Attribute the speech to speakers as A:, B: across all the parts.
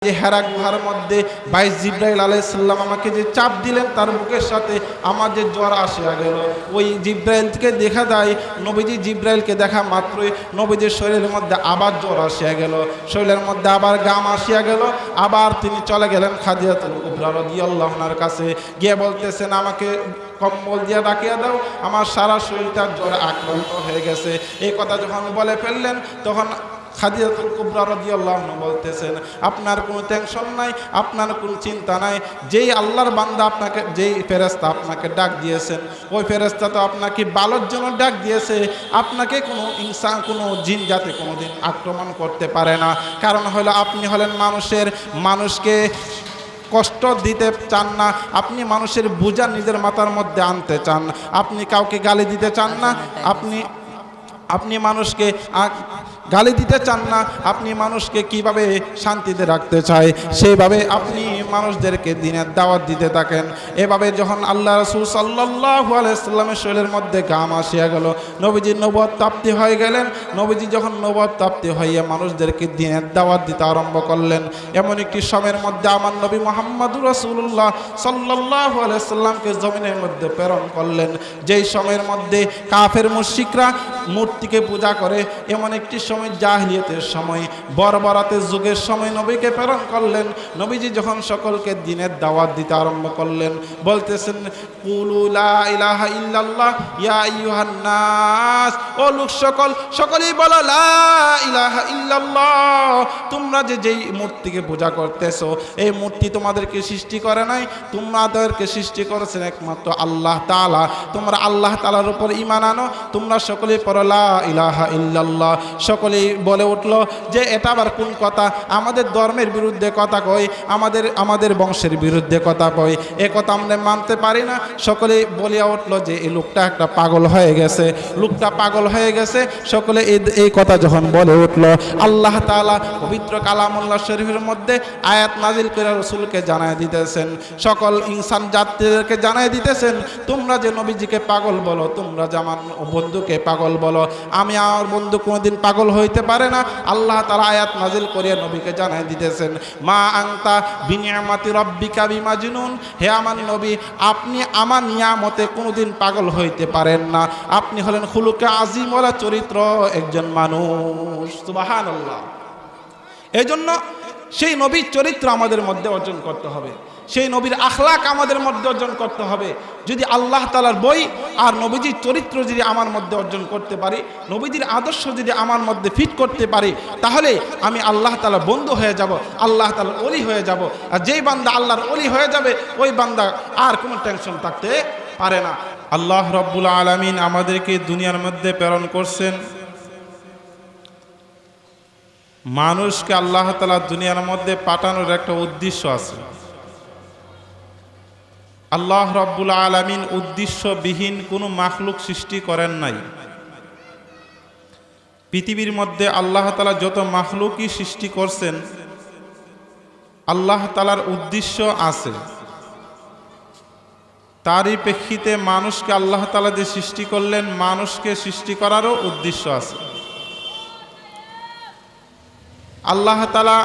A: যে হেরা গুহার মধ্যে 22 জিব্রাইল আলাইহিস সালাম আমাকে যে চাপ দিলেন তার বুকের সাথে আমার যে জ্বর আসিয়া গেল, ওই জিব্রাইলকে দেখা যায় নবীজি জিব্রাইলকে দেখা মাত্রই নবীজির শরীরের মধ্যে আবার জ্বর আসিয়া গেল, শরীরের মধ্যে আবার গাম আসিয়া গেল। আবার তিনি চলে গেলেন খাদিজাতুল কুবরা রাদিয়াল্লাহু আনহার কাছে, গিয়ে বলতেছেন আমাকে কম্বল দিয়ে ডাকিয়ে দাও, আমার সারা শরীরটা জ্বরে আক্রান্ত হয়ে গেছে। এই কথা যখন বলে ফেললেন তখন খাদিজাতুল কুবরা রাদিয়াল্লাহু আনহা বলতেছেন আপনার কোনো টেনশন নাই, আপনার কোনো চিন্তা নাই। যেই আল্লাহর বান্দা আপনাকে, যেই ফেরেশতা আপনাকে ডাক দিয়েছেন, ওই ফেরেশতা তো আপনাকে ভালোর জন্য ডাক দিয়েছে। আপনাকে কোনো ইনসান, কোনো জিন জাতি কোনোদিন আক্রমণ করতে পারে না। কারণ হলো আপনি হলেন মানুষকে কষ্ট দিতে চান না, আপনি মানুষের বোঝা নিজের মাথার মধ্যে আনতে চান, আপনি কাউকে গালি দিতে চান না, আপনি মানুষকে গালি দিতে চান না, আপনি মানুষকে কিভাবে শান্তিতে রাখতে চায় সেইভাবে আপনি মানুষদেরকে দিনের দাওয়াত দিতে থাকেন। এভাবে যখন আল্লাহ রাসূল সাল্লাল্লাহু আলাইহি সাল্লামের শরীরের মধ্যে ঘাম আসিয়া গেল, নবীজি নবুয়ত প্রাপ্তি হয়ে গেলেন। নবীজি যখন নবুয়ত প্রাপ্তি হইয়া মানুষদেরকে দিনের দাওয়াত দিতে আরম্ভ করলেন, এমন একটি সময়ের মধ্যে আমার নবী মুহাম্মদুর রাসূলুল্লাহ সাল্লাল্লাহু আলাইহি সাল্লামকে জমিনের মধ্যে প্রেরণ করলেন, যেই সময়ের মধ্যে কাফের মুশরিকরা মূর্তিকে পূজা করে। এমন একটি সময় জাহিলিয়াতের সময়, বর্বরাতের যুগের সময় নবীকে প্রেরণ করলেন। নবীজি যখন সকলকে দিনের দাওয়াত দিতে আরম্ভ করলেন, বলতেছেন কুলু লা ইলাহা ইল্লাল্লাহ ইয়া আইয়ুহান নাস, ও লোক সকলেই বলো লা ইলাহা ইল্লাল্লাহ। তোমরা যেই মূর্তিকে পূজা করতেছো, এই মূর্তি তোমাদেরকে সৃষ্টি করে নাই, তোমাদেরকে সৃষ্টি করেছেন একমাত্র আল্লাহ তাআলা। তোমরা আল্লাহ তাআলার উপর ঈমান আনো, তোমরা সকলেই পড়ো লা ইলাহা ইল্লাল্লাহ। সকলেই বলে উঠল যে এটা আবার কোন কথা, আমাদের ধর্মের বিরুদ্ধে কথা কই, আমাদের বংশের বিরুদ্ধে কথা কই, এ কথা আমরা মানতে পারি না। সকলেই বলিয়া উঠল যে এই লোকটা একটা পাগল হয়ে গেছে, লোকটা পাগল হয়ে গেছে। সকলে এই কথা যখন বলে উঠল, আল্লাহ তাআলা পবিত্র কালামুল্লাহ শরীফের মধ্যে আয়াত নাজিল করে রাসূলকে জানায় দিতেছেন, সকল ইনসান জাতিদেরকে জানায় দিতেছেন, তোমরা যে নবীজিকে পাগল বলো, তোমরা যে আমার বন্ধুকে পাগল বলো, আমি আমার বন্ধু কোনোদিন পাগল হইতে পারে না। আল্লাহ তাআলা আয়াত নাজিল করিয়া নবীকে জানাই দিতেছেন, মা আনতা বিনিয়ামাতি রাব্বিকা বিমাজনুন, হে আমার নবী আপনি আমার নিয়ামতে কোনোদিন পাগল হইতে পারেন না। আপনি হলেন খুলুকে আজিমওয়ালা চরিত্র একজন মানুষ। সুবহানাল্লাহ। এই জন্য সেই নবীর চরিত্র আমাদের মধ্যে অর্জন করতে হবে, সেই নবীর আখলাক আমাদের মধ্যে অর্জন করতে হবে। যদি আল্লাহ তাআলার বই আর নবীজির চরিত্র যদি আমার মধ্যে অর্জন করতে পারি, নবীজির আদর্শ যদি আমার মধ্যে ফিট করতে পারি, তাহলে আমি আল্লাহ তাআলার বন্ধু হয়ে যাব, আল্লাহ তাআলার ওলি হয়ে যাব। আর যেই বান্দা আল্লাহর ওলি হয়ে যাবে, ওই বান্দা আর কোনো টেনশন থাকতে পারে না। আল্লাহ রাব্বুল আলামিন আমাদেরকে দুনিয়ার মধ্যে প্রেরণ করছেন, মানুষকে আল্লাহ তাআলা দুনিয়ার মধ্যে পাঠানোর একটা উদ্দেশ্য আছে। আল্লাহ রাব্বুল আলামিন উদ্দেশ্যবিহীন কোনো মাখলুক সৃষ্টি করেন নাই। পৃথিবীর মধ্যে আল্লাহ তাআলা যত মাখলুকই সৃষ্টি করছেন, আল্লাহ তাআলার উদ্দেশ্য আছে। তারই প্রেক্ষিতে মানুষকে আল্লাহ তাআলা যে সৃষ্টি করলেন, মানুষকে সৃষ্টি করারও উদ্দেশ্য আছে। আল্লাহ তাআলা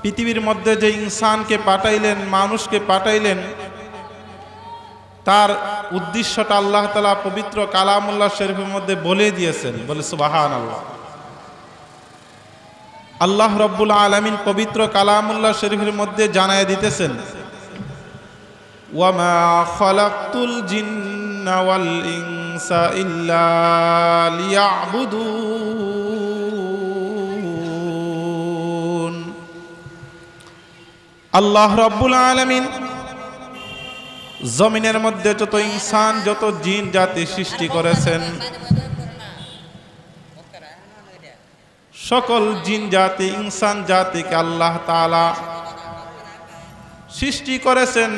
A: পৃথিবীর মধ্যে যে ইনসানকে পাঠাইলেন, মানুষকে পাঠাইলেন, তার উদ্দেশ্যটা আল্লাহ তাআলা পবিত্র কালামুল্লাহ শরীফের মধ্যে বলে দিয়েছেন। বলে সুবহানাল্লাহ। আল্লাহ রাব্বুল আলামিন পবিত্র কালামুল্লাহ শরীফের মধ্যে জানায় দিতেছেন, ওয়া মা খালাকতুল জিন্না ওয়াল ইনসা ইল্লা লিয়াবুদুন। আল্লাহ রাব্বুল আলামিন জমিনের মধ্যে যত ইনসান, যত জিন জাতি সৃষ্টি করেছেন, সকল জিন জাতি, ইনসান জাতিকে আল্লাহ তাআলা সৃষ্টি করেছেন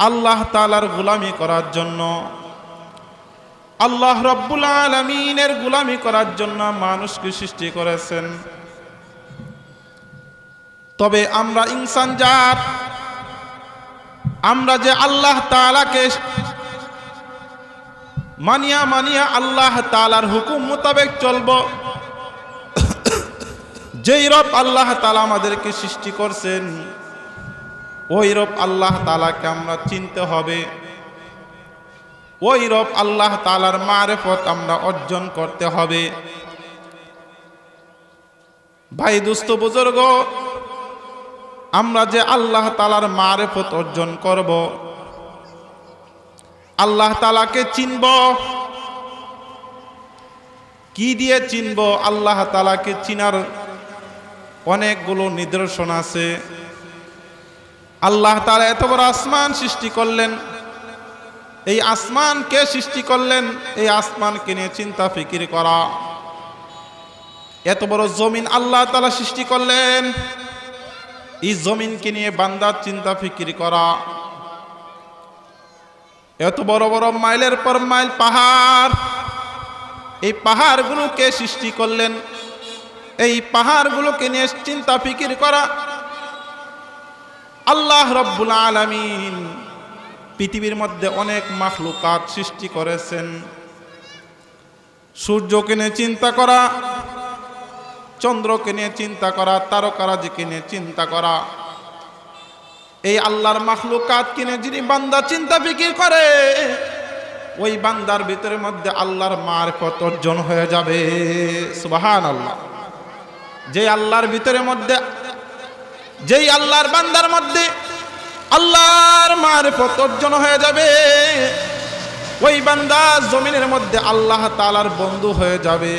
A: আল্লাহ তাআলার গোলামি করার জন্য, আল্লাহ রাব্বুল আলামিনের গোলামি করার জন্য মানুষকে সৃষ্টি করেছেন। তবে আমরা ইনসান জাত, আমরা যে আল্লাহ তাআলাকে মানিয়া আল্লাহ তাআলার হুকুম মোতাবেক চলব, যেই রব আল্লাহ তাআলা আমাদেরকে সৃষ্টি করছেন ওই রব আল্লাহ তাআলাকে আমরা চিনতে হবে, ওই রব আল্লাহ তাআলার মারিফত আমরা অর্জন করতে হবে। ভাই দোস্ত বুজুর্গ, আমরা যে আল্লাহ তাআলার মারিফত অর্জন করব, আল্লাহ তাআলাকে চিনব, কি দিয়ে চিনব? আল্লাহ তাআলাকে চিনার অনেকগুলো নিদর্শন আছে। আল্লাহ তাআলা এত বড় আসমান সৃষ্টি করলেন, এই আসমান কে সৃষ্টি করলেন? এই আসমানকে নিয়ে চিন্তা ফিকির করা। এত বড় জমিন আল্লাহ তাআলা সৃষ্টি করলেন, এই জমিনকে নিয়ে বান্দার চিন্তা ফিকির করা। এত বড় বড় মাইলের পর মাইল পাহাড়, এই পাহাড়গুলোকে সৃষ্টি করলেন, এই পাহাড়গুলোকে নিয়ে চিন্তা ফিকির করা। আল্লাহ রব্বুল আলামিন পৃথিবীর মধ্যে অনেক মাখলুকাত সৃষ্টি করেছেন। সূর্যকে নিয়ে চিন্তা করা, চন্দ্রকে নিয়ে চিন্তা করা, তারকারাজিকে নিয়ে চিন্তা করা। এই আল্লাহর মাখলুকাতকে নিয়ে যিনি বান্দা চিন্তা ফিকির করে, ওই বান্দার ভিতরের মধ্যে আল্লাহর মারিফত অর্জন হয়ে যাবে। সুবহানাল্লাহ। যে আল্লাহর ভিতরের মধ্যে, যেই আল্লাহর বান্দার মধ্যে আল্লাহর মারিফত অর্জন হয়ে যাবে, ওই বান্দা জমিনের মধ্যে আল্লাহ তাআলার বন্ধু হয়ে যাবে।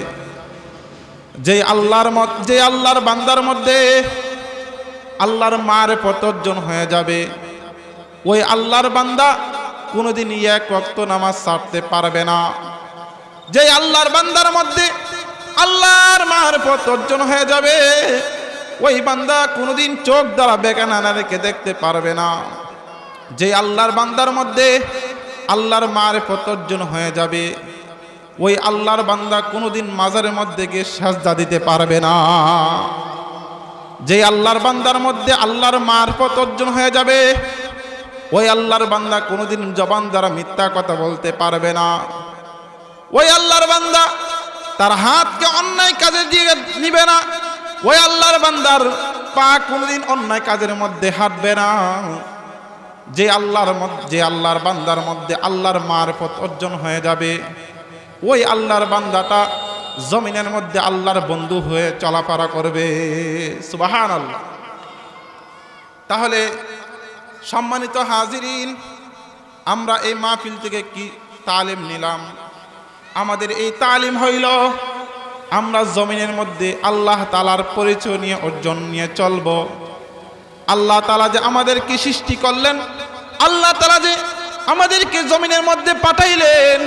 A: যে আল্লাহর বান্দার মধ্যে আল্লাহর মারিফত অর্জন হয়ে যাবে, ওই আল্লাহর বান্দা কোনোদিন এক ওয়াক্ত নামাজ ছাড়তে পারবে না। যে আল্লাহর বান্দার মধ্যে আল্লাহর মারিফত অর্জন হয়ে যাবে, ওই বান্দা কোনোদিন চোখ দ্বারা বেগানা রেখে দেখতে পারবে না। যে আল্লাহর বান্দার মধ্যে আল্লাহর মারিফত অর্জন হয়ে যাবে, ওই আল্লাহর বান্দা কোনোদিন মাজারের মধ্যে গিয়ে সাজদা দিতে পারবে না। যে আল্লাহর বান্দার মধ্যে আল্লাহর মারিফত অর্জন হয়ে যাবে, ওই আল্লাহর বান্দা কোনোদিন জবান দ্বারা মিথ্যা কথা বলতে পারবে না। ওই আল্লাহর বান্দা তার হাতকে অন্যায় কাজে দিয়ে নিবে না। ওই আল্লাহর বান্দার পা কোনোদিন অন্যায় কাজের মধ্যে হাঁটবে না। যে আল্লাহর বান্দার মধ্যে আল্লাহর মারিফত অর্জন হয়ে যাবে, ওই আল্লাহর বান্দাটা জমিনের মধ্যে আল্লাহর বন্ধু হয়ে চলাফেরা করবে। সুবহানাল্লাহ। তাহলে সম্মানিত হাজিরিন, আমরা এই মাহফিল থেকে কি তালিম নিলাম? আমাদের এই তালিম হইল আমরা জমিনের মধ্যে আল্লাহ তাআলার পরিচয় নিয়ে অর্জন নিয়ে চলব। আল্লাহ তাআলা যে আমাদেরকে সৃষ্টি করলেন, আল্লাহ তাআলা যে আমাদেরকে জমিনের মধ্যে পাঠাইলেন,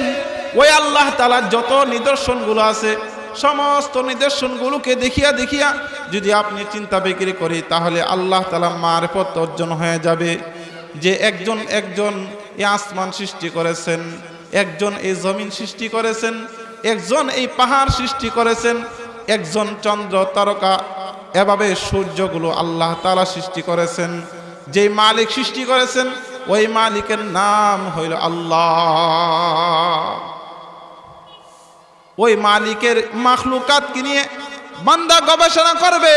A: ওই আল্লাহ তাআলার যত নিদর্শনগুলো আছে, সমস্ত নিদর্শনগুলোকে দেখিয়া দেখিয়া যদি আপনি চিন্তা বিক্রি করি, তাহলে আল্লাহ তাআলা মারিফত অর্জন হয়ে যাবে। যে একজন এই আসমান সৃষ্টি করেছেন, একজন এই জমিন সৃষ্টি করেছেন, একজন এই পাহাড় সৃষ্টি করেছেন, একজন চন্দ্র তারকা, এভাবে সূর্যগুলো আল্লাহ তাআলা সৃষ্টি করেছেন। যেই মালিক সৃষ্টি করেছেন, ওই মালিকের নাম হইল আল্লাহ। ওই মালিকের মাখলুকাতকে নিয়ে বান্দা গবেষণা করবে।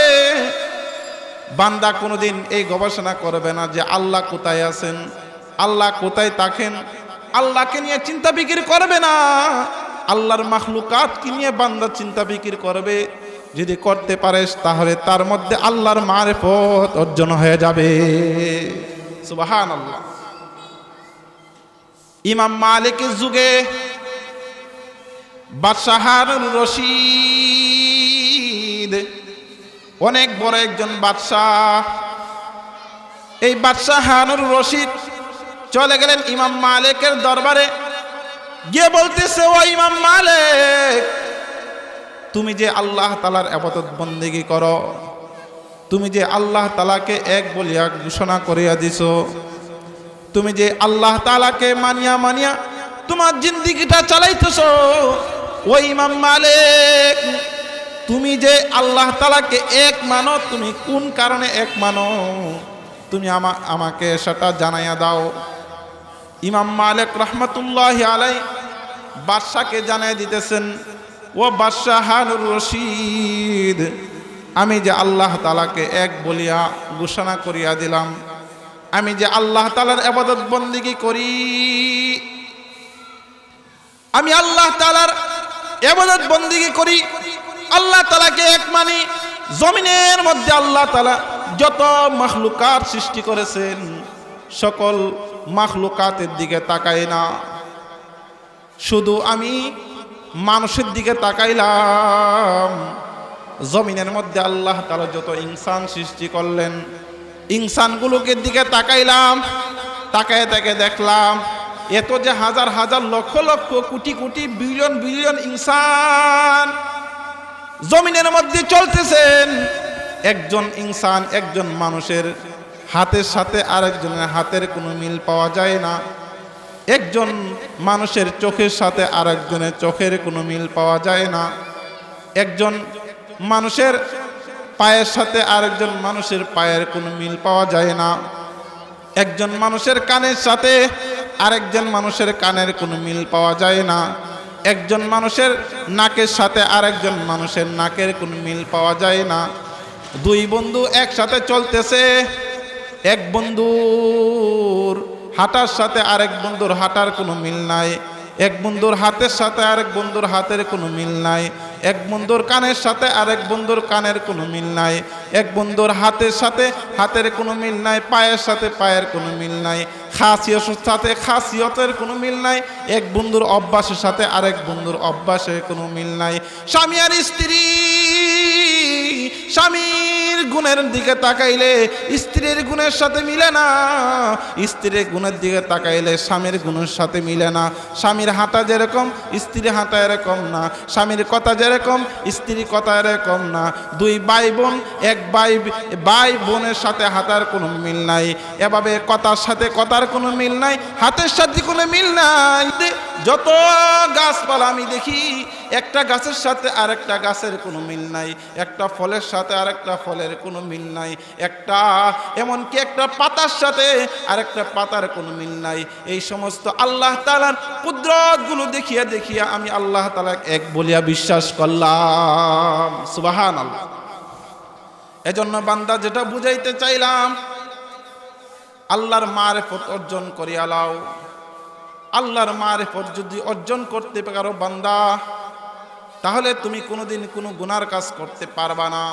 A: বান্দা কোনোদিন এই গবেষণা করবে না যে আল্লাহ কোথায় আছেন, আল্লাহ কোথায় থাকেন, আল্লাহকে নিয়ে চিন্তা ফিকির করবে না। আল্লাহর মাখলুকাতকে নিয়ে বান্দা চিন্তা ফিকির করবে। যদি করতে পারেস, তাহলে তার মধ্যে আল্লাহর মারিফত অর্জন হয়ে যাবে। সুবহানাল্লাহ। ইমাম মালিকের যুগে বাদশাহ হারুন রশিদ অনেক বড় একজন বাদশাহ। এই বাদশাহ হারুন রশিদ চলে গেলেন ইমাম মালিকের দরবারে, গিয়ে বলতেছে, ও ইমাম মালিক, তুমি যে আল্লাহ তাআলার ইবাদত বন্দেগী করো, তুমি যে আল্লাহ তাআলাকে এক বলিয়া ঘোষণা করিয়া দিছো, তুমি যে আল্লাহ তাআলাকে মানিয়া মানিয়া তোমার জিন্দেগিটা চালাইতেছো, ওই ইমাম মালিক, তুমি যে আল্লাহ তাআলাকে এক মানো, তুমি কোন কারণে এক মানো? তুমি আমাকে সেটা জানাইয়া দাও। ইমাম মালিক রহমতুল্লাহি আলাইহি বাদশাকে জানাই দিতেছেন, ও বাদশাহ হারুন রশিদ, আমি যে আল্লাহ তাআলাকে এক বলিয়া ঘোষণা করিয়া দিলাম, আমি যে আল্লাহ তাআলার ইবাদত বন্দেগী করি, আমি আল্লাহ তাআলার ইবাদত বন্দেগী করি, আল্লাহ তাআলাকে এক মানি। জমিনের মধ্যে আল্লাহ তাআলা যত মাখলুকাত সৃষ্টি করেছেন সকল মাখলুকাতের দিকে তাকাই না, শুধু আমি মানুষের দিকে তাকাইলাম। জমিনের মধ্যে আল্লাহ তাআলা যত ইনসান সৃষ্টি করলেন, ইনসানগুলোকে দিকে তাকাইলাম, তাকায় তাকে দেখলাম এত যে হাজার হাজার লক্ষ লক্ষ কোটি কোটি বিলিয়ন বিলিয়ন ইনসান জমিনের মধ্যে চলতেছেন। একজন ইনসান, একজন মানুষের হাতের সাথে আরেকজনের হাতের কোনো মিল পাওয়া যায় না। একজন মানুষের চোখের সাথে আরেকজনের চোখের কোনো মিল পাওয়া যায় না। একজন মানুষের পায়ের সাথে আরেকজন মানুষের পায়ের কোনো মিল পাওয়া যায় না। একজন মানুষের কানের সাথে আরেকজন মানুষের কানের কোনো মিল পাওয়া যায় না। একজন মানুষের নাকের সাথে আরেকজন মানুষের নাকের কোনো মিল পাওয়া যায় না। দুই বন্ধু একসাথে চলতেছে, এক বন্ধুর হাঁটার সাথে আরেক বন্ধুর হাঁটার কোনো মিল নাই। এক বন্ধুর হাতের সাথে আরেক বন্ধুর হাতের কোনো মিল নাই। এক বন্ধুর কানের সাথে আরেক বন্ধুর কানের কোনো মিল নাই। এক বন্ধুর হাতের সাথে হাতের কোনো মিল নাই, পায়ের সাথে পায়ের কোনো মিল নাই, খাসিয়তের সাথে খাসিয়তের কোনো মিল নাই। এক বন্ধুর অভ্যাসের সাথে আরেক বন্ধুর অভ্যাসের কোনো মিল নাই। স্বামী আর স্ত্রী, স্বামীর গুণের দিকে তাকাইলে স্ত্রীর গুণের সাথে মিলে না, স্ত্রীর গুণের দিকে তাকাইলে স্বামীর গুণের সাথে মিলে না। স্বামীর হাঁটা যেরকম স্ত্রীর হাঁটা এরকম না, স্বামীর কথা যেরকম স্ত্রীর কথা এরকম না। দুই ভাই বোন, এক ভাই বোনের সাথে হাঁটার কোনো মিল নাই, এভাবে কথার সাথে কথার কোনো মিল নাই, হাতের সাথে কোনো মিল নাই। যত গাছপালা আমি দেখি একটা গাছের সাথে আরেকটা গাছের কোনো মিল নাই, একটা ফলের সাথে আরেকটা ফলের কোনো মিল নাই, একটা এমনকি একটা পাতার সাথে আরেকটা পাতার কোনো মিল নাই। এই সমস্ত আল্লাহ তাআলার কুদরতগুলো দেখিয়া দেখিয়া আমি আল্লাহ তাআলা এক বলিয়া বিশ্বাস করলাম। সুবহানাল্লাহ। এজন্য বান্দা যেটা বুঝাইতে চাইলাম, আল্লাহর মারিফত অর্জন করিয়া লাও। আল্লাহর মারিফত যদি অর্জন করতে পারো বান্দা, তাহলে তুমি কোনোদিন কোনো গুনার কাজ করতে পারবা না।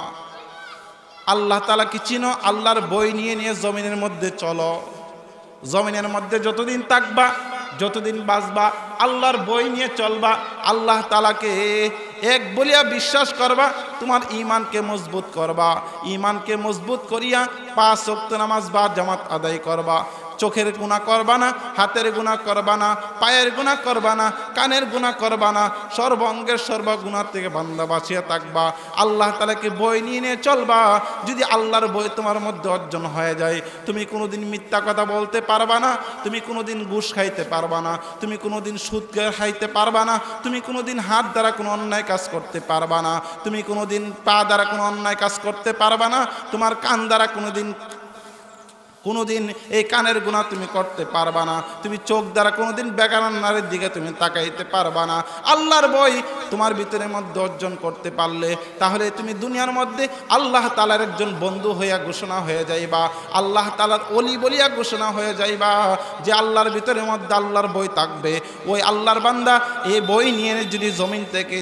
A: আল্লাহ তাআলা কি চিনো? আল্লাহর বই নিয়ে নিয়ে জমিনের মধ্যে চলো। জমিনের মধ্যে যতদিন থাকবা, যতদিন বাঁচবা, আল্লাহর বই নিয়ে চলবা, আল্লাহ তাআলাকে এক বলিয়া বিশ্বাস করবা, তোমার ঈমানকে মজবুত করবা। ঈমানকে মজবুত করিয়া 5 ওয়াক্ত নামাজ বা জামাত আদায় করবা। চোখের গুনাহ করবা না, হাতের গুনাহ করবা না, পায়ের গুনাহ করবা না, কানের গুনাহ করবা না, সর্ব অঙ্গের সর্ব গুনাহ থেকে বান্দা বাঁচিয়া থাকবা। আল্লাহ তাআলাকে বই নিয়ে নিয়ে চলবা। যদি আল্লাহর বই তোমার মধ্যে অর্জন হয়ে যায়, তুমি কোনোদিন মিথ্যা কথা বলতে পারবা না, তুমি কোনোদিন ঘুষ খাইতে পারবা না, তুমি কোনোদিন সুদ খাইতে পারবা না, তুমি কোনোদিন হাত দ্বারা কোনো অন্যায় কাজ করতে পারবা না, তুমি কোনোদিন পা দ্বারা কোনো অন্যায় কাজ করতে পারবা না, তোমার কান দ্বারা কোনোদিন এই কানের গুনাহ তুমি করতে পারবা না, তুমি চোখ দ্বারা কোনোদিন বেগানার নারীর দিকে তুমি তাকাইতে পারবা না। আল্লাহর বই তোমার ভিতরের মধ্যে অর্জন করতে পারলে তাহলে তুমি দুনিয়ার মধ্যে আল্লাহ তাআলার একজন বন্ধু হইয়া ঘোষণা হয়ে যাইবা, আল্লাহ তাআলার ওলি বলিয়া ঘোষণা হয়ে যাইবা। যে আল্লাহর ভিতরের মধ্যে আল্লাহর বই থাকবে, ওই আল্লাহর বান্দা এই বই নিয়ে যদি জমিন থেকে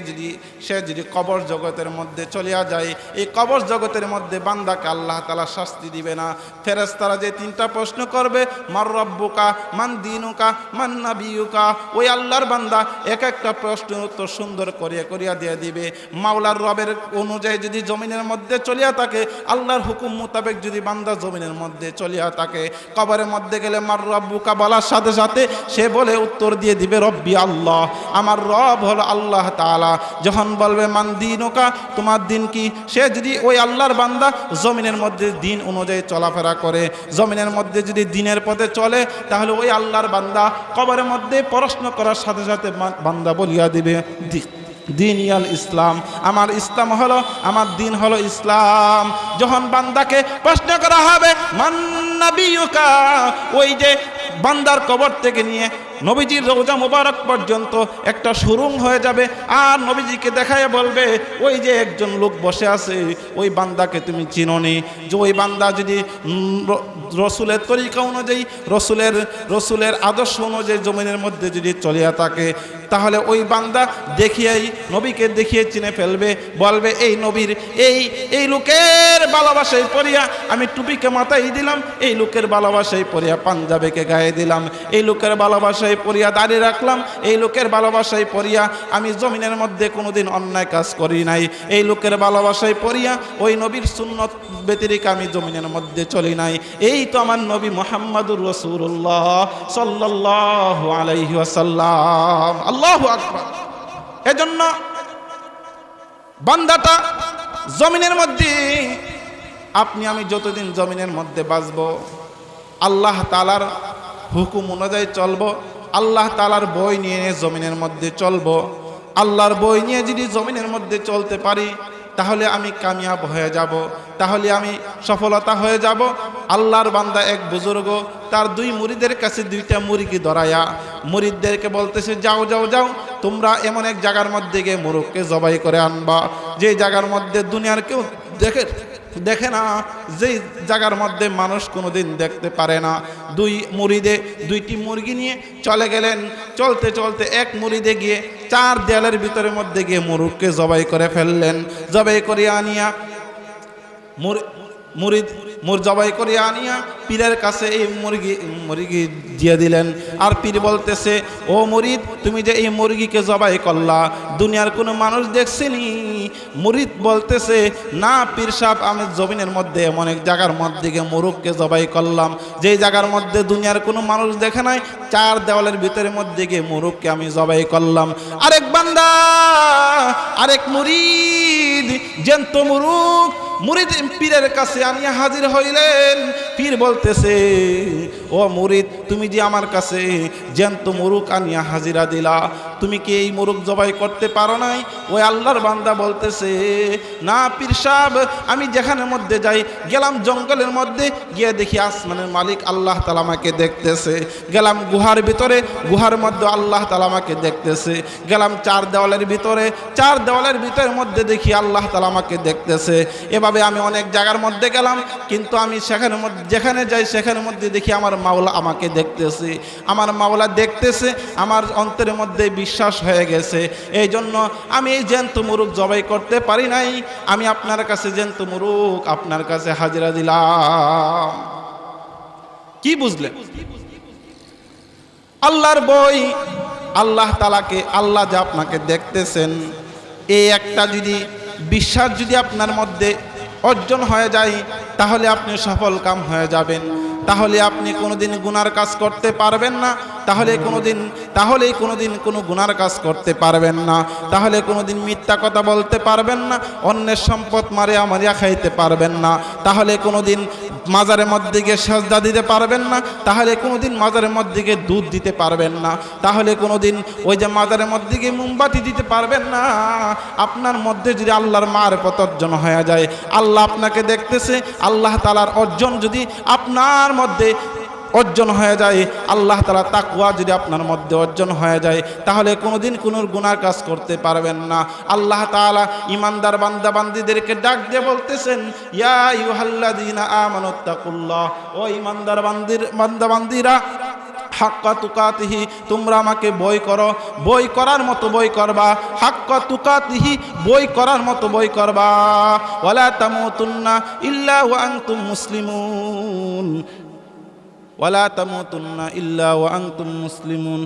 A: সে যদি কবর জগতের মধ্যে চলিয়া যায়, এই কবর জগতের মধ্যে বান্দাকে আল্লাহ তাআলা শাস্তি দিবে না। ফেরেশতারা যে 3টা প্রশ্ন করবে, মার রব্বুকা, মান দীনুকা, মান নাবিয়ুকা, ওই আল্লাহর বান্দা এক একটা প্রশ্নের উত্তর সুন্দর করিয়া দিয়ে দিবে। মাওলার রবের অনুযায়ী যদি জমিনের মধ্যে চলিয়া থাকে, আল্লাহর হুকুম মোতাবেক যদি বান্দা জমিনের মধ্যে চলিয়া থাকে, কবরের মধ্যে গেলে মার রব্বুকা বলার সাথে সাথে সে বলে উত্তর দিয়ে দিবে রব্বি আল্লাহ, আমার রব হলো আল্লাহ তাআলা। যখন বলবে মান দীনুকা, তোমার দিন কি, সে যদি ওই আল্লাহর বান্দা জমিনের মধ্যে দিন অনুযায়ী চলাফেরা করে, জমিনের মধ্যে যদি দিনের পথে চলে, তাহলে ওই আল্লাহর বান্দা কবরের মধ্যে প্রশ্ন করার সাথে সাথে বান্দা বলিয়া দিবে দিন ইয়াল ইসলাম, আমার ইসলাম হলো, আমার দিন হলো ইসলাম। যখন বান্দাকে প্রশ্ন করা হবে মান নাবিয়ুকা, ওই যে বান্দার কবর থেকে নিয়ে নবীজির রওজা মুবারক পর্যন্ত একটা সুরুং হয়ে যাবে, আর নবীজিকে দেখায় বলবে ওই যে একজন লোক বসে আছে, ওই বান্দাকে তুমি চিনোনি? যে ওই বান্দা যদি রসুলের তরিকা অনুযায়ী রসুলের আদর্শ অনুযায়ী জমিনের মধ্যে যদি চলিয়া থাকে, তাহলে ওই বান্দা দেখিয়েই নবীকে দেখিয়ে চিনে ফেলবে, বলবে এই নবীর এই লোকের ভালোবাসায় পড়িয়া আমি টুপিকে মাথায় দিলাম, এই লোকের ভালোবাসায় পড়িয়া পাঞ্জাবিকে গায়ে দিলাম, এই লোকের ভালোবাসায় পড়িয়া দাঁড়িয়ে রাখলাম, এই লোকের ভালোবাসায় পড়িয়া আমি জমিনের মধ্যে কোনোদিন অন্যায় কাজ করি নাই, এই লোকের ভালোবাসায় পড়িয়া ওই নবীর সুন্নত ব্যতিরেকে আমি জমিনের মধ্যে চলি নাই। এই তো আমার নবী মুহাম্মাদুর রাসূলুল্লাহ সাল্লাল্লাহু আলাইহি ওয়াসাল্লাম। আল্লাহু আকবার। এজন্য বান্দাটা জমিনের মধ্যে, আপনি আমি যতদিন জমিনের মধ্যে বাঁচব, আল্লাহ তাআলার হুকুম অনুযায়ী চলব, আল্লাহ তাআলার বই নিয়ে জমিনের মধ্যে চলব। আল্লাহর বই নিয়ে যদি জমিনের মধ্যে চলতে পারি, তাহলে আমি কামিয়াব হয়ে যাব, তাহলে আমি সফলতা হয়ে যাব। আল্লাহর বান্দা এক বুজুর্গ তার দুই মুরিদের কাছে দুইটা মুরগি ধরায়া মুরিদদেরকে বলতেছে, যাও যাও যাও, তোমরা এমন এক জায়গার মধ্যে গিয়ে মোরগকে জবাই করে আনবা, যে জায়গার মধ্যে দুনিয়ার কেউ দেখে না, যেই জায়গার মধ্যে মানুষ কোনোদিন দেখতে পারে না। দুই মুরিদে দুইটি মুরগি নিয়ে চলে গেলেন। চলতে চলতে এক মুরিদে গিয়ে চার দেয়ালের ভিতরের মধ্যে গিয়ে মোরগকে জবাই করে ফেললেন। জবাই করে আনিয়া জবাই করে আনিয়া পীরের কাছে এই মুরগি দিয়ে দিলেন। আর পীর বলতেছে, ও মুরিদ, তুমি যে এই মুরগিকে জবাই করলা, দুনিয়ার কোনো মানুষ দেখছেনি? মুরিদ বলতেছে, না পীর সাহেব, আমি জমিনের মধ্যে এমন এক জায়গার মধ্যে গিয়ে মুরগকে জবাই করলাম, যেই জায়গার মধ্যে দুনিয়ার কোনো মানুষ দেখে নাই, চার দেওয়ালের ভিতরের মধ্যে গিয়ে মুরগকে আমি জবাই করলাম। আরেক বান্দা, আরেক মুরিদ জ্যান্ত মুরিদ পীরের কাছে আনিয়া হাজির হইলেন। পীর বলতেছে, ও মুরিদ, তুমি যে আমার কাছে জ্যান্ত মুরগ আনিয়া হাজিরা দিলা, তুমি কি এই মুরগ জবাই করতে পারো নাই? ওই আল্লাহর বান্দা বলতেছে, না পীর সাহেব, আমি যেখানের মধ্যে যাই, গেলাম জঙ্গলের মধ্যে, গিয়ে দেখি আসমানের মালিক আল্লাহ তাআলা আমাকে দেখতেছে। গেলাম গুহার ভিতরে, গুহার মধ্যে আল্লাহ তাআলা আমাকে দেখতেছে। গেলাম চার দেওয়ালের ভিতরে, চার দেওয়ালের ভিতরের মধ্যে দেখি আল্লাহ তাআলা আমাকে দেখতেছে। এভাবে আমি অনেক জায়গার মধ্যে গেলাম, কিন্তু আমি সেখানের মধ্যে যেখানে যাই সেখানের মধ্যে দেখি আমার মাওলা আমাকে দেখতেছে। আমার মাওলা দেখতেছে, আমার অন্তরের মধ্যে বিশ্বাস হয়ে গেছে। এই জন্য আমি এই জ্যান্ত মুরগ জবাই করতে পারি নাই, আমি আপনার কাছে জ্যান্ত মুরগ আপনার কাছে হাজিরা দিলাম। কি বুঝলেন? আল্লাহর বই, আল্লাহ তাআলাকে, আল্লাহ যে আপনাকে দেখতেছেন, এই একটা যদি বিশ্বাস যদি আপনার মধ্যে অর্জন হয়ে যায়, তাহলে আপনি সফল কাম হয়ে যাবেন। তাহলে আপনি কোনোদিন গুনার কাজ করতে পারবেন না, তাহলে কোনোদিন কোনো গুনার কাজ করতে পারবেন না, তাহলে কোনোদিন মিথ্যা কথা বলতে পারবেন না, অন্যের সম্পদ মারিয়া খাইতে পারবেন না, তাহলে কোনোদিন মাজারের মধ্যে গিয়ে সেজদা দিতে পারবেন না, তাহলে কোনোদিন মাজারের মধ্যে গিয়ে দুধ দিতে পারবেন না, তাহলে কোনোদিন ওই যে মাজারের মধ্যে গিয়ে মোমবাতি দিতে পারবেন না। আপনার মধ্যে যদি আল্লাহর মারফত অর্জন হয়ে যায়, আল্লাহ আপনাকে দেখতেছে, আল্লাহ তাআলার অর্জন যদি আপনার মধ্যে অর্জন হয়ে যায়, আল্লাহ তাআলা তাকওয়া যদি আপনার মধ্যে অর্জন হয়ে যায়, তাহলে কোনোদিন কোনো গুনার কাজ করতে পারবেন না। আল্লাহ তাআলা ঈমানদার বান্দা বান্দীদেরকে ডাক দিয়ে বলতেছেন, ইয়া আইয়ুহাল্লাযীনা আমানুত্তাকুল্লাহ, ও ঈমানদার বান্দা বান্দীরা, হাক্কা তুকাতিহি, তোমরা আমাকে বই করো, বই করার মতো বই করবা, হাক্কা তুকাতিহি, বই করার মতো বই করবা, ওয়ালা তামুতুন্না ইল্লা ওয়া আনতুম মুসলিমুন, ওয়ালা তামুতুন্না ইল্লা ওয়া আনতুম মুসলিমুন।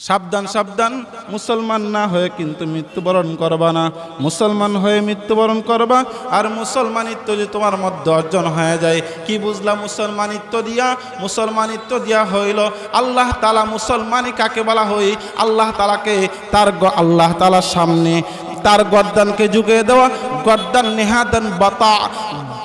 A: সাবধান সাবধান, মুসলমান না হয়ে কিন্তু মৃত্যুবরণ করবা না, মুসলমান হয়ে মৃত্যুবরণ করবা। আর মুসলমানিত্ব যে তোমার মধ্যে অর্জন হয়ে যায়, কি বুঝলা মুসলমানিত্ব দিয়া হইল আল্লাহ তাআলা। মুসলমানি কাকে বলা হয়? আল্লাহ তাআলাকে আল্লাহ তাআলার সামনে তার গর্দানকে ঝুঁকিয়ে দেওয়া, গর্দান নেহাদান বাতা,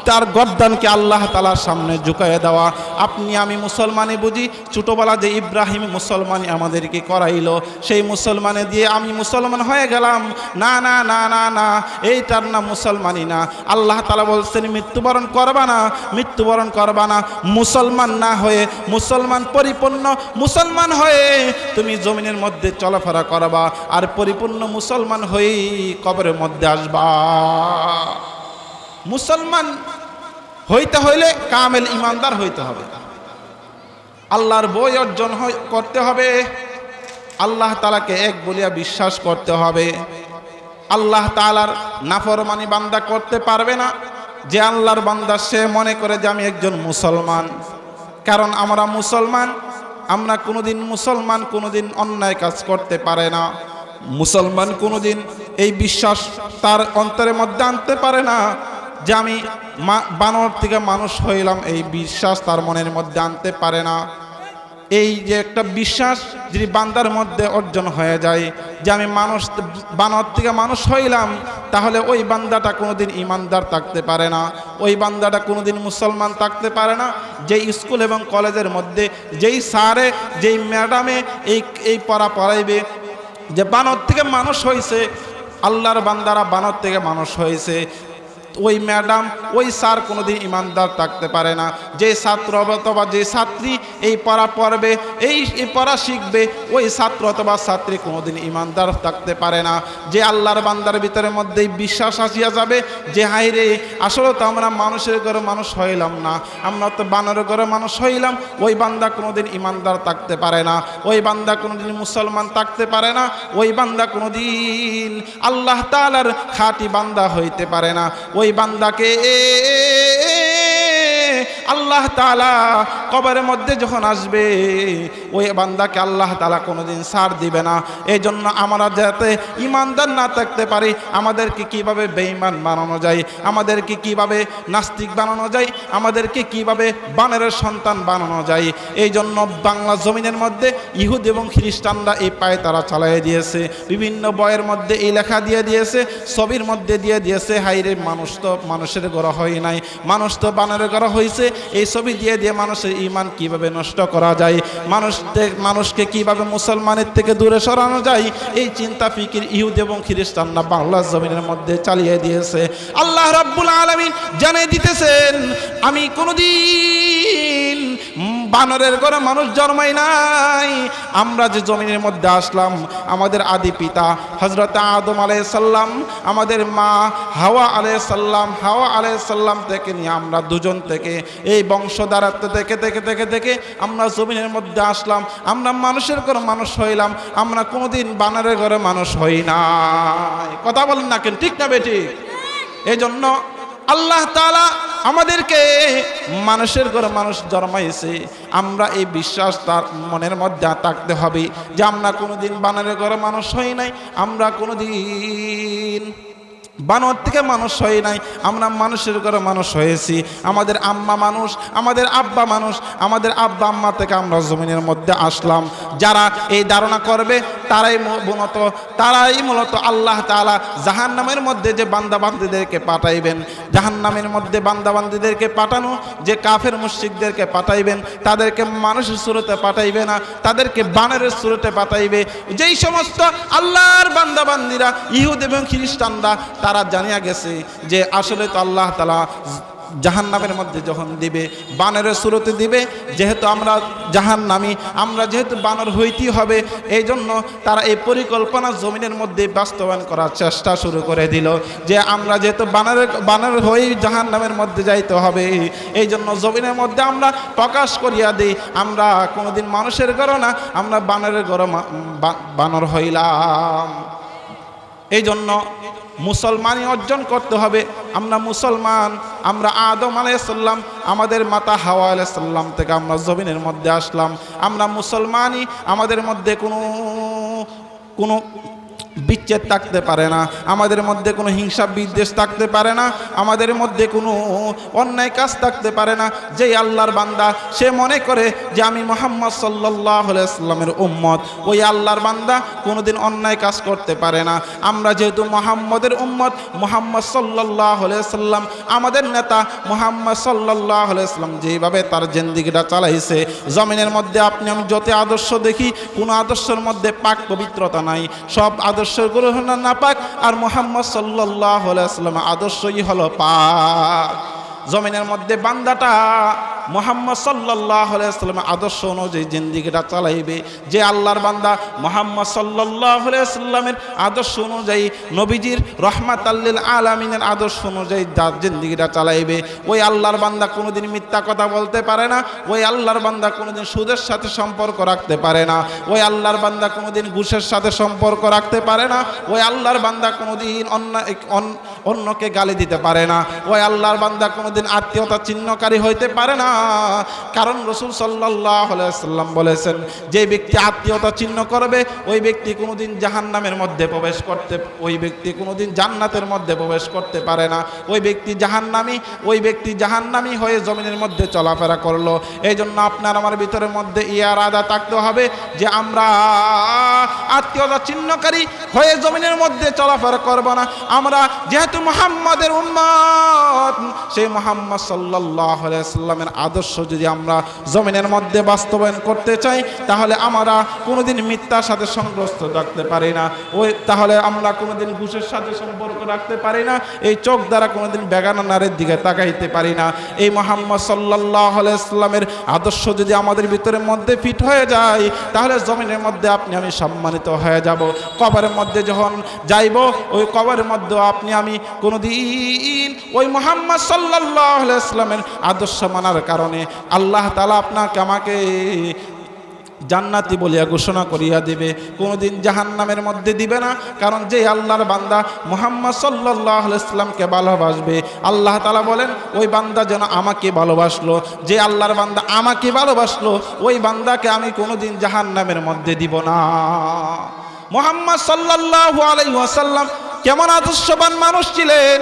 A: তার গর্দানকে আল্লাহ তাআলার সামনে ঝুঁকাইয়ে দেওয়া। আপনি আমি মুসলমানি বুঝি, ছোটোবেলা যে ইব্রাহিম মুসলমানি আমাদেরকে করাইলো, সেই মুসলমানে দিয়ে আমি মুসলমান হয়ে গেলাম, না না না না না, এইটার না মুসলমানি না। আল্লাহ তাআলা বলছেন মৃত্যুবরণ করবা না, মৃত্যুবরণ করবা না, মুসলমান না হয়ে, মুসলমান পরিপূর্ণ মুসলমান হয়ে তুমি জমিনের মধ্যে চলাফেরা করবা, আর পরিপূর্ণ মুসলমান হয়েই কবরের মধ্যে আসবা। মুসলমান হইতে হইলে কামেল ইমানদার হইতে হবে, আল্লাহর বই অর্জন করতে হবে, আল্লাহ তাআলাকে এক বলিয়া বিশ্বাস করতে হবে। আল্লাহ তাআলার নাফরমানি বান্দা করতে পারবে না। যে আল্লাহর বান্দা সে মনে করে যে আমি একজন মুসলমান, কারণ আমরা মুসলমান, আমরা কোনোদিন মুসলমান কোনোদিন অন্যায় কাজ করতে পারে না। মুসলমান কোনোদিন এই বিশ্বাস তার অন্তরের মধ্যে আনতে পারে না যে আমি বানর থেকে মানুষ হইলাম, এই বিশ্বাস তার মনের মধ্যে আনতে পারে না। এই যে একটা বিশ্বাস যদি বান্দার মধ্যে অর্জন হয়ে যায় যে আমি মানুষ বানর থেকে মানুষ হইলাম, তাহলে ওই বান্দাটা কোনোদিন ইমানদার থাকতে পারে না, ওই বান্দাটা কোনোদিন মুসলমান থাকতে পারে না। যেই স্কুল এবং কলেজের মধ্যে যেই স্যারে যেই ম্যাডামে এই পড়া পড়াইবে যে বানর থেকে মানুষ হয়েছে, আল্লাহর বান্দারা বানর থেকে মানুষ হয়েছে, ওই ম্যাডাম ওই স্যার কোনোদিন ইমানদার থাকতে পারে না। যে ছাত্র অথবা যে ছাত্রী এই পড়া পড়বে, এই পড়া শিখবে, ওই ছাত্র অথবা ছাত্রী কোনোদিন ইমানদার থাকতে পারে না। যে আল্লাহর বান্দার ভিতরের মধ্যেই বিশ্বাস আসিয়া যাবে যে হাই রে, আসলে তো আমরা মানুষের ঘরে মানুষ হইলাম না, আমরা তো বানরের ঘরে মানুষ হইলাম, ওই বান্দা কোনোদিন ইমানদার থাকতে পারে না, ওই বান্দা কোনোদিন মুসলমান থাকতে পারে না, ওই বান্দা কোনোদিন আল্লাহ তাআলার খাঁটি বান্দা হইতে পারে না। ওই বান্দাকে আল্লাহ তাআলা কবরের মধ্যে যখন আসবে, ওই বান্দাকে আল্লাহ তাআলা কোনোদিন ছাড় দিবে না। এই জন্য আমরা যাতে ইমানদার না থাকতে পারি, আমাদেরকে কিভাবে বেঈমান বানানো যায়, আমাদেরকে কিভাবে নাস্তিক বানানো যায়, আমাদেরকে কিভাবে বানরের সন্তান বানানো যায়, এই জন্য বাংলা জমিনের মধ্যে ইহুদ এবং খ্রিস্টানরা এই পায়ে তারা চালিয়ে দিয়েছে। বিভিন্ন বইয়ের মধ্যে এই লেখা দিয়ে দিয়েছে, ছবির মধ্যে দিয়ে দিয়েছে, হাইরে মানুষ তো মানুষের গড়া হয় নাই, মানুষ তো বানরের গড়া হয়েছে। এই ছবি দিয়ে দিয়ে মানুষের ঈমান কিভাবে নষ্ট করা যায়, মানুষকে কিভাবে মুসলমানের থেকে দূরে সরানো যায়, এই চিন্তা ফিকির ইহুদ এবং খ্রিস্টানরা বাংলা জমিনের মধ্যে চালিয়ে দিয়েছে। আল্লাহ রাব্বুল আলামিন জানিয়ে দিতেছেন, আমি কোনোদিন বানরের ঘরে মানুষ জন্মাই নাই। আমরা যে জমিনের মধ্যে আসলাম, আমাদের আদি পিতা হযরত আদম আলাইহিস সালাম, আমাদের মা হাওয়া আলাইহিস সালাম, হাওয়া আলাইহিস সালাম থেকে নিয়ে আমরা দুজন থেকে এই বংশধারাত্ব থেকে থেকে থেকে থেকে আমরা জমিনের মধ্যে আসলাম, আমরা মানুষের ঘরে মানুষ হইলাম, আমরা কোনোদিন বানরের ঘরে মানুষ হই নাই। কথা বলেন না কেন, ঠিক না বেঠিক? এই জন্য আল্লাহ তাআলা আমাদেরকে মানুষের ঘরে মানুষ জন্মাইছে, আমরা এই বিশ্বাস তার মনের মধ্যে থাকতে হবে যে আমরা কোনোদিন বানরের ঘরে মানুষ হই নাই, আমরা কোনোদিন বানর থেকে মানুষ হই নাই, আমরা মানুষের ঘরে মানুষ হয়েছি। আমাদের আম্মা মানুষ, আমাদের আব্বা মানুষ, আমাদের আব্বা আম্মা থেকে আমরা জমিনের মধ্যে আসলাম। যারা এই ধারণা করবে তারাই মূলত আল্লাহ তাআলা জাহান্নামের মধ্যে যে বান্দাবান্দীদেরকে পাঠাইবেন, জাহান্নামের মধ্যে বান্দাবান্দীদেরকে পাঠানো যে কাফের মুশরিকদেরকে পাঠাইবেন, তাদেরকে মানুষের সুরতে পাঠাইবে না, তাদেরকে বানরের সুরতে পাঠাইবে। যেই সমস্ত আল্লাহর বান্দাবান্দীরা ইহুদ এবং খ্রিস্টানরা তারা জানিয়া গেছে যে আসলে তো আল্লাহ তাআলা জাহান্নামের মধ্যে যখন দিবে বানরের সুরতে দিবে, যেহেতু আমরা জাহান্নামী, আমরা যেহেতু বানর হইতেই হবে, এই জন্য তারা এই পরিকল্পনা জমিনের মধ্যে বাস্তবায়ন করার চেষ্টা শুরু করে দিল যে আমরা যেহেতু বানর হয়েই জাহান্নামের মধ্যে যাইতে হবে, এই জন্য জমিনের মধ্যে আমরা প্রকাশ করিয়া দিই আমরা কোনোদিন মানুষের ঘরে না, আমরা বানরের ঘরে বানর হইলাম। এই জন্য মুসলমানি অর্জন করতে হবে। আমরা মুসলমান, আমরা আদম আলাইহিস সালাম, আমাদের মাতা হাওয়া আলাইহিস সালাম থেকে আমরা জমিনের মধ্যে আসলাম। আমরা মুসলমানই, আমাদের মধ্যে কোনো বিচ্ছেদ থাকতে পারে না, আমাদের মধ্যে কোনো হিংসা বিদ্বেষ থাকতে পারে না, আমাদের মধ্যে কোনো অন্যায় কাজ থাকতে পারে না। যেই আল্লাহর বান্দা সে মনে করে যে আমি মুহাম্মদ সাল্লাল্লাহু আলাইহি ওয়াসাল্লামের উম্মত, ওই আল্লাহর বান্দা কোনোদিন অন্যায় কাজ করতে পারে না। আমরা যেহেতু মুহাম্মদের উম্মত, মুহাম্মদ সাল্লাল্লাহু আলাইহি ওয়াসাল্লাম আমাদের নেতা, মুহাম্মদ সাল্লাল্লাহু আলাইহি ওয়াসাল্লাম যেভাবে তার জিন্দেগিটা চালাইছে, জমিনের মধ্যে আপনি আমি যত আদর্শ দেখি, কোনো আদর্শের মধ্যে পাক পবিত্রতা নাই, সব আদর্শগুলো হলো নাপাক। আর মুহাম্মদ সাল্লাল্লাহু আলাইহি ওয়াসাল্লামের আদর্শই হলো পাক। জমিনের মধ্যে বান্দাটা মুহাম্মদ সাল্লাল্লাহু আলাইহি ওয়াসাল্লামের আদর্শ অনুযায়ী জিন্দেগিটা চালাইবে। যে আল্লাহর বান্দা মুহাম্মদ সাল্লাল্লাহু আলাইহি ওয়াসাল্লামের আদর্শ অনুযায়ী, নবীজির রহমাতাল লিল আলামিনের আদর্শ অনুযায়ী যার জিন্দেগিটা চালাইবে, ওই আল্লাহর বান্দা কোনোদিন মিথ্যা কথা বলতে পারে না, ওই আল্লাহর বান্দা কোনোদিন সুদের সাথে সম্পর্ক রাখতে পারে না, ওই আল্লাহর বান্দা কোনোদিন ঘুষের সাথে সম্পর্ক রাখতে পারে না, ওই আল্লাহর বান্দা কোনোদিন অন্যকে গালি দিতে পারে না, ওই আল্লাহর বান্দা কোনোদিন আত্মীয়তা চিহ্নকারী হইতে পারে না। কারণ রাসূল সাল্লাল্লাহু আলাইহি ওয়াসাল্লাম বলেছেন, যে ব্যক্তি আত্মীয়তা চিহ্ন করবে ওই ব্যক্তি কোনোদিন জাহান্নামের মধ্যে প্রবেশ করতে, ওই ব্যক্তি কোনোদিন জান্নাতের মধ্যে প্রবেশ করতে পারে না। ওই ব্যক্তি জাহান্নামী, ওই ব্যক্তি জাহান্নামী হয়ে জমিনের মধ্যে চলাফেরা করলো। এই জন্য আপনার আমার ভিতরের মধ্যে ইরাদা থাকতে হবে যে আমরা আত্মীয়তা চিহ্নকারী হয়ে জমিনের মধ্যে চলাফেরা করব না। আমরা যেহেতু মুহাম্মাদের উম্মত, সেই মুহাম্মদ সাল্লাল্লাহু আলাইহি ওয়াসাল্লামের আদর্শ যদি আমরা জমিনের মধ্যে বাস্তবায়ন করতে চাই, তাহলে আমরা কোনোদিন মিথ্যার সাথে সংশ্লিষ্ট রাখতে পারি না, তাহলে আমরা কোনোদিন ঘুষের সাথে সম্পর্ক রাখতে পারি না, এই চোখ দ্বারা কোনোদিন বেগানা নারীর দিকে তাকাইতে পারি না। এই মুহাম্মদ সাল্লাল্লাহু আলাইহি ওয়াসাল্লামের আদর্শ যদি আমাদের ভিতরের মধ্যে ফিট হয়ে যায়, তাহলে জমিনের মধ্যে আপনি আমি সম্মানিত হয়ে যাব। কবরের মধ্যে যখন যাইব, ওই কবরের মধ্যে আপনি আমি কোনোদিন ওই মুহাম্মদ সাল্লাল্লাহু আলাইহি ওয়াসাল্লামের আদর্শ মানার কারণে আল্লাহ তাআলা আপনাকে আমাকে জান্নাতি বলিয়া ঘোষণা করিয়া দিবে, কোনোদিন জাহান্নামের মধ্যে দিবে না। কারণ যে আল্লাহর বান্দা মুহাম্মদ সাল্লাল্লাহু আলাইহি ওয়াসাল্লামকে ভালোবাসবে, আল্লাহ তাআলা বলেন ওই বান্দা যেন আমাকে ভালোবাসলো। যে আল্লাহর বান্দা আমাকে ভালোবাসলো, ওই বান্দাকে আমি কোনোদিন জাহান্নামের মধ্যে দিব না। মুহাম্মদ সাল্লাল্লাহু আলাইহি ওয়াসাল্লাম কেমন আদর্শবান মানুষ ছিলেন।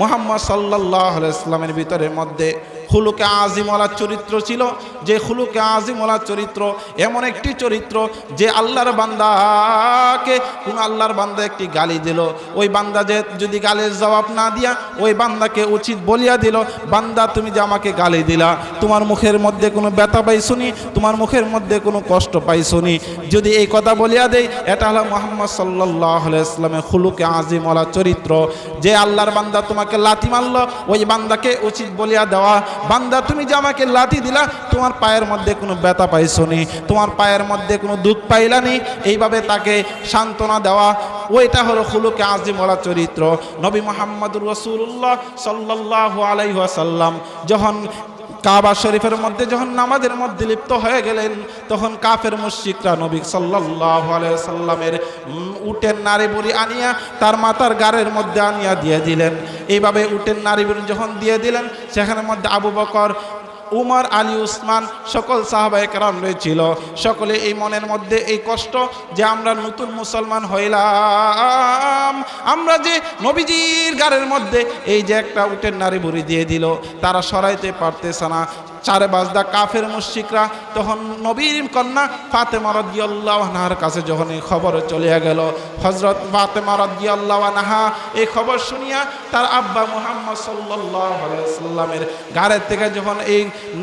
A: মুহাম্মদ সাল্লাল্লাহু আলাইহি ওয়াসাল্লামের ভিতরের মধ্যে খুলুকে আজিমওয়ালা চরিত্র ছিল। যে খুলুকে আজিমওয়ালা চরিত্র এমন একটি চরিত্র, যে আল্লাহর বান্দাকে কোন আল্লাহর বান্দা একটি গালি দিল, ওই বান্দা যে যদি গালির জবাব না দিয়া ওই বান্দাকে উচিত বলিয়া দিল, বান্দা তুমি যে আমাকে গালি দিলা, তোমার মুখের মধ্যে কোনো ব্যথা পাইছুনি, তোমার মুখের মধ্যে কোনো কষ্ট পাইছুনি, যদি এই কথা বলিয়া দেই, এটা হলো মুহাম্মদ সাল্লাল্লাহু আলাইহি ওয়াসাল্লামের খুলুকে আজিমওয়ালা চরিত্র। যে আল্লাহর বান্দা তোমাকে লাথি মারলো, ওই বান্দাকে উচিত বলিয়া দেওয়া, বান্দা তুমি যে আমাকে লাথি দিলা, তোমার পায়ের মধ্যে কোনো ব্যথা পাইছনি, তোমার পায়ের মধ্যে কোনো দুঃখ পাইলানি, এইভাবে তাকে সান্ত্বনা দেওয়া, ওইটা হলো খুলুকে আজিমওয়ালা চরিত্র। নবী মুহাম্মদুর রাসূলুল্লাহ সাল্লাল্লাহু আলাইহি ওয়াসাল্লাম যখন কাবা শরীফের মধ্যে যখন নামাজের মধ্যে লিপ্ত হয়ে গেলেন, তখন কাফের মুশরিকরা নবী সাল্লাল্লাহু আলাইহি ওয়াসাল্লামের উটের নাড়ি বুড়ি আনিয়া তার মাথার গাড়ের মধ্যে আনিয়া দিয়ে দিলেন। এইভাবে উটের নাড়ি বুড়ি যখন দিয়ে দিলেন, সেখানের মধ্যে আবু বকর, উমর, আলী, উসমান সকল সাহাবায়ে কেরাম রয়েছিল। সকলে এই মনের মধ্যে এই কষ্ট যে আমরা নতুন মুসলমান হইলাম, আমরা যে নবীজির গাড়ের মধ্যে এই যে একটা উটের নাড়ি বুড়ি দিয়ে দিল, তারা সরাইতে পারতেছে না। চারে বাজদা কাফের মুশরিকরা তখন নবীর কন্যা ফাতেমা রাদিয়াল্লাহু আনহার কাছে যখন এই খবর চলে গেল, হযরত ফাতেমা রাদিয়াল্লাহু আনহা এই খবর শুনিয়া তার আব্বা মুহাম্মদ সাল্লাল্লাহু আলাইহি ওয়াসাল্লামের গাড়ের থেকে যখন এই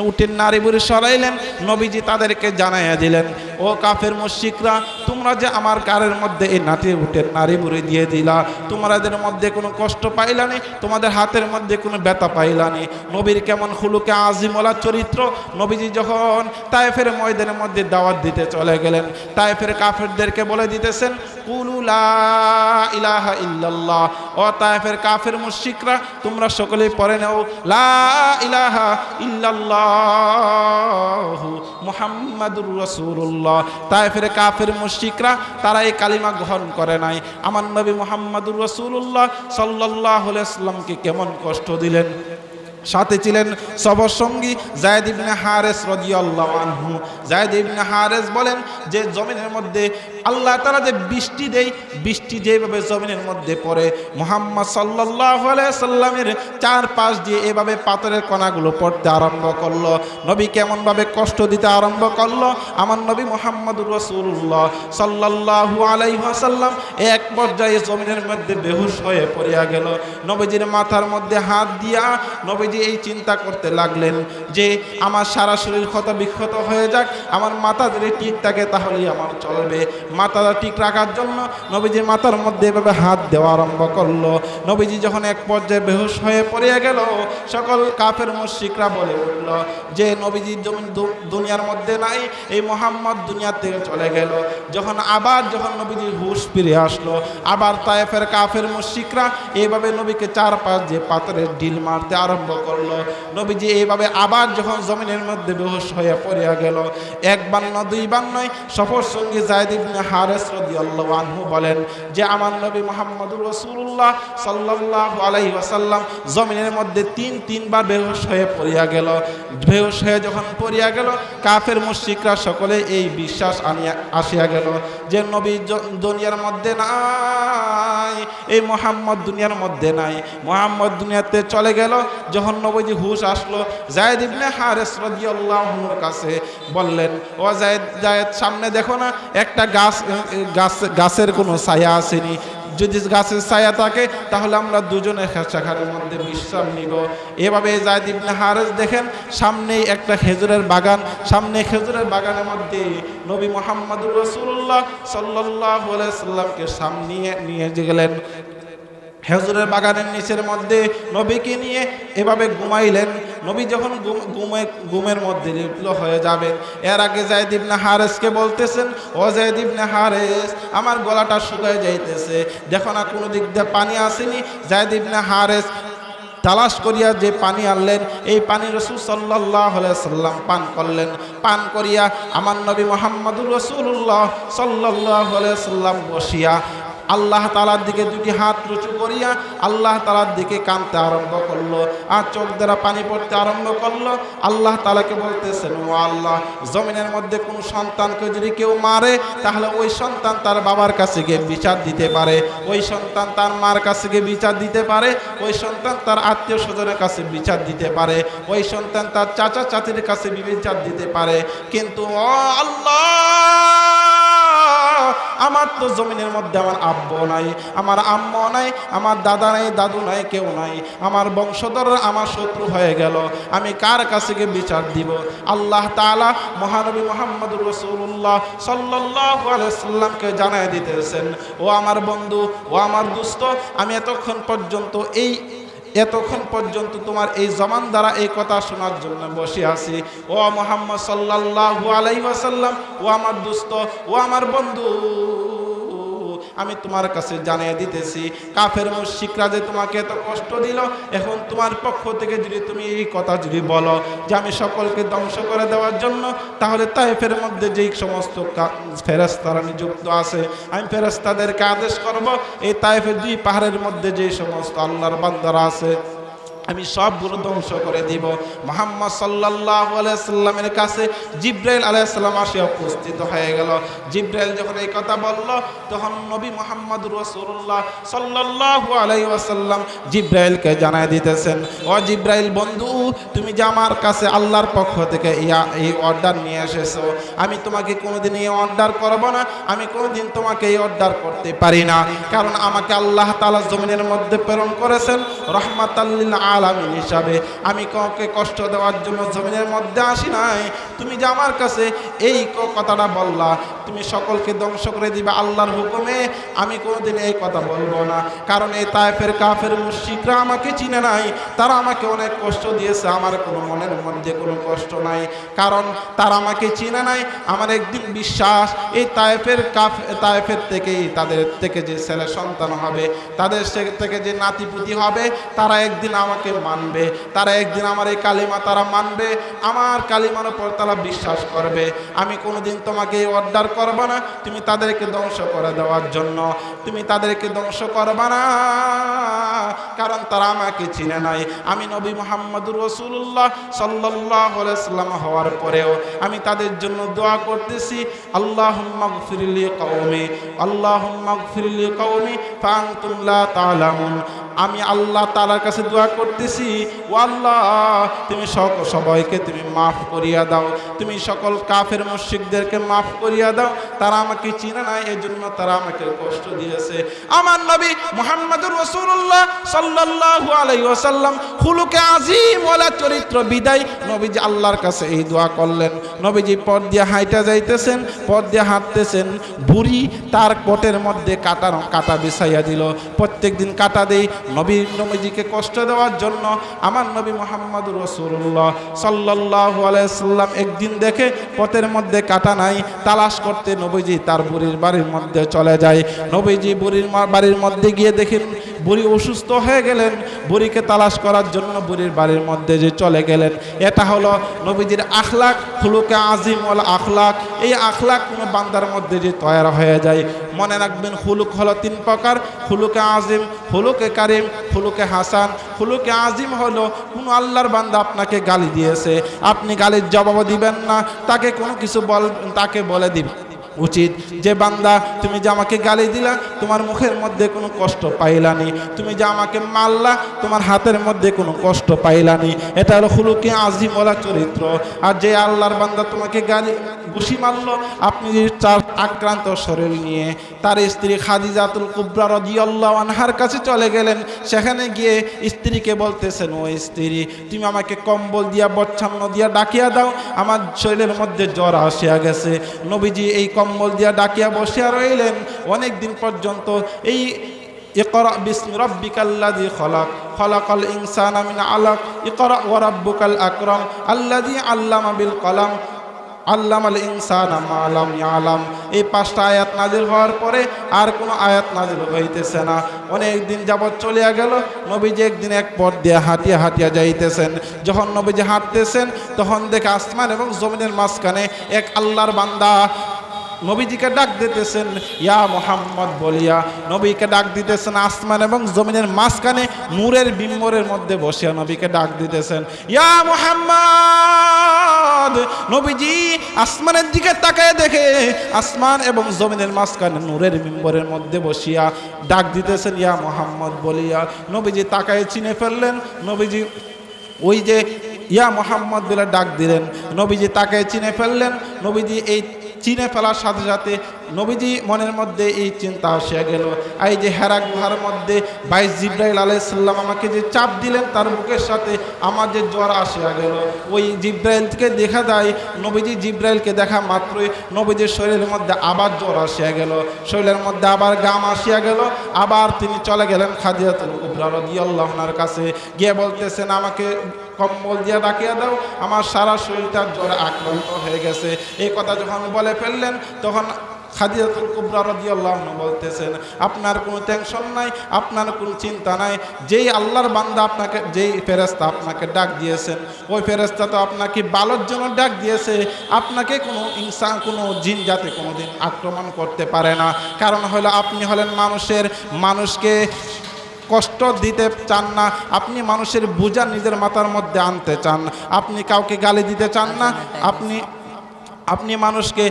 A: উটের নাড়ি বুড়ি সরাইলেন, নবীজি তাদেরকে জানাইয়া দিলেন, ও কাফের মুশরিকরা, তোমরা যে আমার গাড়ের মধ্যে এই উটের নাড়ি বুড়ি দিয়ে দিলা, তোমাদের মধ্যে কোনো কষ্ট পাইলানি, তোমাদের হাতের মধ্যে কোনো ব্যথা পাইলানি। নবীর কেমন খুলুকে আজিমওয়ালা চরিত্র। নবীজি যখন তায়েফের ময়দানের মধ্যে দাওয়াত দিতে চলে গেলেন, তায়েফের কাফেরদেরকে বলে দিতেছেন, কুলু লা ইলাহা ইল্লাল্লাহ। ও তায়েফের কাফের মুশরিকরা, তোমরা সকলেই পড়ে নাও লা ইলাহা ইল্লাল্লাহ মুহাম্মাদুর রাসূলুল্লাহ। তায়েফের কাফের মুশরিকরা তারা এই কালিমা গ্রহণ করে নাই। আমার নবী মুহাম্মাদুর রাসূলুল্লাহ সাল্লাল্লাহু আলাইহি ওয়াসাল্লামকে কেমন কষ্ট দিলেন। সাথে ছিলেন সফর সঙ্গী যায়েদ ইবনে হারেস রাদিয়াল্লাহু আনহু। যায়েদ ইবনে হারেস বলেন যে জমিনের মধ্যে আল্লাহ তাআলা যে বৃষ্টি দেয়, বৃষ্টি যেভাবে জমিনের মধ্যে পড়ে, মুহাম্মদ সাল্লাল্লাহু আলাইহি সাল্লামের চারপাশ দিয়ে এভাবে পাথরের কণাগুলো পড়তে আরম্ভ করলো। নবী কেমনভাবে কষ্ট দিতে আরম্ভ করলো, আমার নবী মুহাম্মদুর রাসূলুল্লাহ সাল্লাল্লাহু আলাইহি ওয়াসাল্লাম এক পর্যায়ে জমিনের মধ্যে বেহুশ হয়ে পড়িয়া গেল। নবীজির মাথার মধ্যে হাত দিয়া নবীজি এই চিন্তা করতে লাগলেন যে আমার সারা শরীর ক্ষত বিক্ষত হয়ে যাক, আমার মাথা যদি ঠিক থাকে তাহলেই আমার চলবে। মাথাটা ঠিক রাখার জন্য নবীজি মাথার মধ্যে এভাবে হাত দেওয়া আরম্ভ করলো। নবীজি যখন এক পর্যায়ে বেহুশ হয়ে পড়িয়া গেল, সকল কাফের মুশরিকরা বলে উঠল যে নবীজি দুনিয়ার মধ্যে নাই, এই মুহাম্মদ দুনিয়া থেকে চলে গেল। যখন নবীজি হুশ ফিরে আসলো, আবার তায়েফের কাফের মুশরিকরা এইভাবে নবীকে চারপাশ দিয়ে পাথরের ঢিল মারতে আরম্ভ করলো। নবীজি এইভাবে আবার যখন জমিনের মধ্যে বেহুশ হয়ে পড়িয়া গেল, একবার নয় দুইবার নয়, সফর সঙ্গী যায়েদ ইবনে হারেস রাদিয়াল্লাহু আনহু বলেন যে আমার নবী মুহাম্মদুর রাসূলুল্লাহ সাল্লাল্লাহু আলাইহি ওয়াসাল্লাম জমিনের মধ্যে তিনবার বেহুশ হয়ে পড়িয়া গেল। বেহুশ হয়ে যখন পড়িয়া গেল, কাফের মুশরিকরা সকলে এই বিশ্বাস আসিয়া গেল যে নবী দুনিয়ার মধ্যে নাই, এই মুহাম্মদ দুনিয়ার মধ্যে নাই, মুহাম্মদ দুনিয়াতে চলে গেল। যখন নবীজি হুশ আসলো, যায়েদ ইবনে হারেস রাদিয়াল্লাহু আনহুর কাছে বললেন, ও যায়েদ সামনে দেখো না একটা গাছের কোনো ছায়া আসেনি, যদি গাছের ছায়া থাকে তাহলে আমরা দুজনে সেখানের মধ্যে বিশ্রাম নিব। এভাবে যায়েদ ইবনে হারেস দেখেন সামনেই একটা খেজুরের বাগান, সামনে খেজুরের বাগানের মধ্যে নবী মুহাম্মদুর রাসূলুল্লাহ সাল্লাল্লাহু আলাইহি সাল্লামকে সামনে নিয়ে গেলেন। খেজুরের বাগানের নিচের মধ্যে নবীকে নিয়ে এভাবে ঘুমাইলেন। নবী যখন ঘুমের মধ্যে লিপ্ত হয়ে যাবেন, এর আগে যায়েদ ইবনে হারেসকে বলতেছেন, ও যায়েদ ইবনে হারেস আমার গলাটা শুকায় যাইতেছে, দেখো না কোনো দিক দিয়ে পানি আসেনি। যায়েদ ইবনে হারেস তালাশ করিয়া যে পানি আনলেন, এই পানি রাসূল সাল্লাল্লাহু আলাইহি সাল্লাম পান করলেন। পান করিয়া আমার নবী মুহাম্মদুর রাসূলুল্লাহ সাল্লাল্লাহু আলাইহি সাল্লাম বসিয়া আল্লাহ তাআলার দিকে দুটি হাত উঁচু করিয়া আল্লাহ তাআলার দিকে কাঁদতে আরম্ভ করলো, আর চোখ দ্বারা পানি পড়তে আরম্ভ করলো। আল্লাহ তাআলাকে বলতেছেন, ও আল্লাহ, জমিনের মধ্যে কোনো সন্তানকে যদি কেউ মারে তাহলে ওই সন্তান তার বাবার কাছে গিয়ে বিচার দিতে পারে, ওই সন্তান তার মার কাছে গিয়ে বিচার দিতে পারে, ওই সন্তান তার আত্মীয় স্বজনের কাছে বিচার দিতে পারে, ওই সন্তান তার চাচা চাচির কাছে বিচার দিতে পারে। কিন্তু ও আল্লাহ, আমার তো জমিনের মধ্যে আমার আব্বু নাই, আমার আম্মা নাই, আমার দাদা নাই, দাদু নাই, কেউ নাই, আমার বংশধররা আমার শত্রু হয়ে গেল, আমি কার কাছে গিয়ে বিচার দিব? আল্লাহ তাআলা মহানবী মুহাম্মদুর রাসূলুল্লাহ সাল্লাল্লাহু আলাইহি সাল্লামকে জানায় দিতেছেন, ও আমার বন্ধু, ও আমার দোস্ত, আমি এতক্ষণ পর্যন্ত তোমার এই জবান দ্বারা এই কথা শোনার জন্য বসে আছি। ও মুহাম্মদ সাল্লাল্লাহু আলাইহি ওয়াসাল্লাম, ও আমার দোস্ত, ও আমার বন্ধু, আমি তোমার কাছে জানিয়ে দিতেছি, কাফের মুশরিকরা যে তোমাকে এত কষ্ট দিল, এখন তোমার পক্ষ থেকে যদি তুমি এই কথা যদি বলো যে আমি সকলকে ধ্বংস করে দেওয়ার জন্য, তাহলে তায়েফের মধ্যে যেই সমস্ত ফেরেশতারা নিযুক্ত আছে, আমি ফেরেশতাদেরকে আদেশ করব এই তায়েফের দুই পাহাড়ের মধ্যে যে সমস্ত আল্লাহর বান্দারা আছে আমি সবগুলো ধ্বংস করে দিব। মুহাম্মদ সাল্লাল্লাহু আলাইহি সাল্লামের কাছে জিবরাইল আলাইহিস সালাম আসে উপস্থিত হয়ে গেল। জিবরাইল যখন এই কথা বলল, তখন নবী মুহাম্মদুর রাসূলুল্লাহ সাল্লাল্লাহু আলাইহি ওয়াসাল্লাম জিবরাইলকে জানায় দিতেছেন, ও জিবরাইল বন্ধু, তুমি যে আমার কাছে আল্লাহর পক্ষ থেকে এই অর্ডার নিয়ে এসেছো, আমি তোমাকে কোনোদিন এই অর্ডার করব না, আমি কোনোদিন তোমাকে এই অর্ডার করতে পারি না, কারণ আমাকে আল্লাহ তাআলা জমিনের মধ্যে প্রেরণ করেছেন রাহমাতাল লিল আলামিন হিসাবে। আমি কাউকে কষ্ট দেওয়ার জন্য জমিনের মধ্যে আসি নাই। তুমি যে আমার কাছে এই কথাটা বললা, তুমি সকলকে ধ্বংস করে দিবে আল্লাহর হুকুমে, আমি কোনোদিন এই কথা বলবো না, কারণ এই তায়েফের কাফের মুশরিকরা আমাকে চিনে নাই, তারা আমাকে অনেক কষ্ট দিয়েছে, আমার কোনো মনের মধ্যে কোনো কষ্ট নাই, কারণ তারা আমাকে চিনে নাই। আমার একদিন বিশ্বাস, এই তায়েফের থেকেই তাদের থেকে যে ছেলে সন্তান হবে, তাদের থেকে যে নাতিপুতি হবে, তারা একদিন আমাকে মানবে, তারা একদিন আমার এই কালিমা তারা মানবে, আমার কালিমার উপর তারা বিশ্বাস করবে। আমি কোনোদিন তোমাকে এই অর্ডার করবা না, তুমি তাদেরকে ধ্বংস করে দেওয়ার জন্য। তুমি তাদেরকে ধ্বংস করবা না, কারণ তারা আমাকে চিনে নাই। আমি নবী মুহাম্মদুর রাসূলুল্লাহ সাল্লাল্লাহু আলাইহি ওয়াসাল্লাম হওয়ার পরেও আমি তাদের জন্য দোয়া করতেছি, আল্লাহুম্মা গফিরলি কওমি, আল্লাহুম্মা গফিরলি কওমি ফাআনতুম লা তা'লামুন। আমি আল্লাহ তাআলার কাছে দোয়া করতেছি, ও আল্লাহ তুমি সবাইকে তুমি মাফ করিয়া দাও, তুমি সকল কাফের মুশরিকদেরকে মাফ করিয়া দাও। তারা আমাকে চিনে না, এজন্য তারা আমাকে কষ্ট দিয়েছে। আমার নবী মুহাম্মদুর রাসূলুল্লাহ সাল্লাল্লাহু আলাইহি ওয়াসাল্লাম খুলুকে আযীম ওয়ালা চরিত্র বিদায় নবীজি আল্লাহর কাছে এই দোয়া করলেন। নবীজি পথ দিয়ে হাঁটা যাইতেছেন, পথ দিয়ে হাঁটতেছেন, বুড়ি তার কোটের মধ্যে কাটা বিছাইয়া দিল। প্রত্যেকদিন কাটা দেই নবীজিকে কষ্ট দেওয়ার জন্য। আমার নবী মুহাম্মদুর রাসূলুল্লাহ সাল্লাল্লাহু আলাইহি ওয়াসাল্লাম একদিন দেখে পথের মধ্যে কাটা নাই, তালাশ করতে নবীজি তার বুড়ির বাড়ির মধ্যে চলে যায়। নবীজি বুড়ির বাড়ির মধ্যে গিয়ে দেখেন বুড়ি অসুস্থ হয়ে গেলেন। বুড়িকে তালাশ করার জন্য বুড়ির বাড়ির মধ্যে যে চলে গেলেন। এটা হলো নবীজির আখলাক, খুলুকে আযীম ওয়াল আখলাক। এই আখলাক কোনো বান্দার মধ্যে যে তৈরি হয়ে যায়। মনে রাখবেন, খুলুক হলো তিন প্রকার, খুলুকে আযীম, খুলুকে কারীম, খুলুকে হাসান। খুলুকে আযীম হলো কোনো আল্লাহর বান্দা আপনাকে গালি দিয়েছে, আপনি গালির জবাব দিবেন না, তাকে কোনো কিছু তাকে বলে দিবেন উচিত যে বান্দা তুমি যে আমাকে গালি দিলা, তোমার মুখের মধ্যে কোনো কষ্ট পাইলানি, তুমি যে আমাকে মারলা, তোমার হাতের মধ্যে কোনো কষ্ট পাইলানি। এটা হলো খুলুকে আযীম ওয়ালা চরিত্র। আর যে আল্লাহর বান্দা তোমাকে গালি ঘুষি মারলো, আপনি চার আক্রান্ত শরীর নিয়ে তার স্ত্রী খাদিজাতুল কুবরা রাদিয়াল্লাহু আনহার কাছে চলে গেলেন। সেখানে গিয়ে স্ত্রীকে বলতেছেন, ও স্ত্রী তুমি আমাকে কম্বল দিয়া বচ্ছান্ন দিয়া ডাকিয়া দাও, আমার শরীরের মধ্যে জ্বর আসিয়া গেছে। নবীজি এই কম্বল দিয়া ডাকিয়া বসিয়া রইলেন অনেক দিন পর্যন্ত। এই ইকরা বিসমি রাব্বিকাল্লাযী খলাক, খলাকাল ইনসানা মিন আলাক, ইকরা ওয়া রাব্বুকাল আকরাম আল্লাযী আল্লামা বিল কলম আল্লামাল ইনসানা মা লাম ইয়ালাম। এই পাঁচটা আয়াত নাজিল হওয়ার পরে আর কোনো আয়াত নাজিল হইতেছে না। অনেক দিন যাবৎ চলিয়া গেল। নবীজি একদিন এক পথ দিয়ে হাঁটিয়া হাঁটিয়া যাইতেছেন। যখন নবীজি হাঁটতেছেন তখন দেখে আসমান এবং জমিনের মাঝখানে এক আল্লাহর বান্দা নবীজিকে ডাক দিতেছেন, ইয়া মুহাম্মদ বলিয়া নবীকে ডাক দিতেছেন। আসমান এবং জমিনের মাঝখানে নূরের বিম্বরের মধ্যে বসিয়া নবীকে ডাক দিতেছেন, ইয়া মুহাম্মদ। নবীজি আসমানের দিকে তাকায় দেখে আসমান এবং জমিনের মাঝখানে নূরের বিম্বরের মধ্যে বসিয়া ডাক দিতেছেন, ইয়া মুহাম্মদ বলিয়া। নবীজি তাকায় চিনে ফেললেন। নবীজি ওই যে ইয়া মুহাম্মদ বলে ডাক দিলেন, নবীজি তাকায় চিনে ফেললেন। নবীজি এই চিনে ফেলার সাথে সাথে নবীজি মনের মধ্যে এই চিন্তা আসিয়া গেল, এই যে হেরা গুহার মধ্যে বাইশ জিব্রাইল আলাইহিস সালাম আমাকে যে চাপ দিলেন তার বুকের সাথে আমার যে জ্বর আসিয়া গেল। ওই জিব্রাইলকে দেখা যায়, নবীজি জিব্রাইলকে দেখা মাত্রই নবীজির শরীরের মধ্যে আবার জ্বর আসিয়া গেল, শরীরের মধ্যে আবার গাম আসিয়া গেল। আবার তিনি চলে গেলেন খাদিজাতুল কুবরা রাদিয়াল্লাহু আনহার কাছে, গিয়ে বলতেছেন, আমাকে কম্বল দিয়ে ডাকিয়ে দাও, আমার সারা শরীরটা জ্বরে আক্রান্ত হয়ে গেছে। এই কথা যখন বলে ফেললেন তখন খাদিজাতুল কুবরা রাদিয়াল্লাহু আনহা বলতেছেন, আপনার কোনো টেনশন নাই, আপনার কোনো চিন্তা নাই। যেই আল্লাহর বান্দা আপনাকে, যেই ফেরেশতা আপনাকে ডাক দিয়েছেন, ওই ফেরেশতা তো আপনাকে ভালোর জন্য ডাক দিয়েছে। আপনাকে কোনো ইনসান, কোনো জিন জাতি কোনোদিন আক্রমণ করতে পারে না। কারণ হলো আপনি হলেন মানুষকে কষ্ট দিতে চান না, আপনি মানুষের বোঝা নিজের মাথার মধ্যে আনতে চান, আপনি কাউকে গালি দিতে চান না, আপনি মানুষকে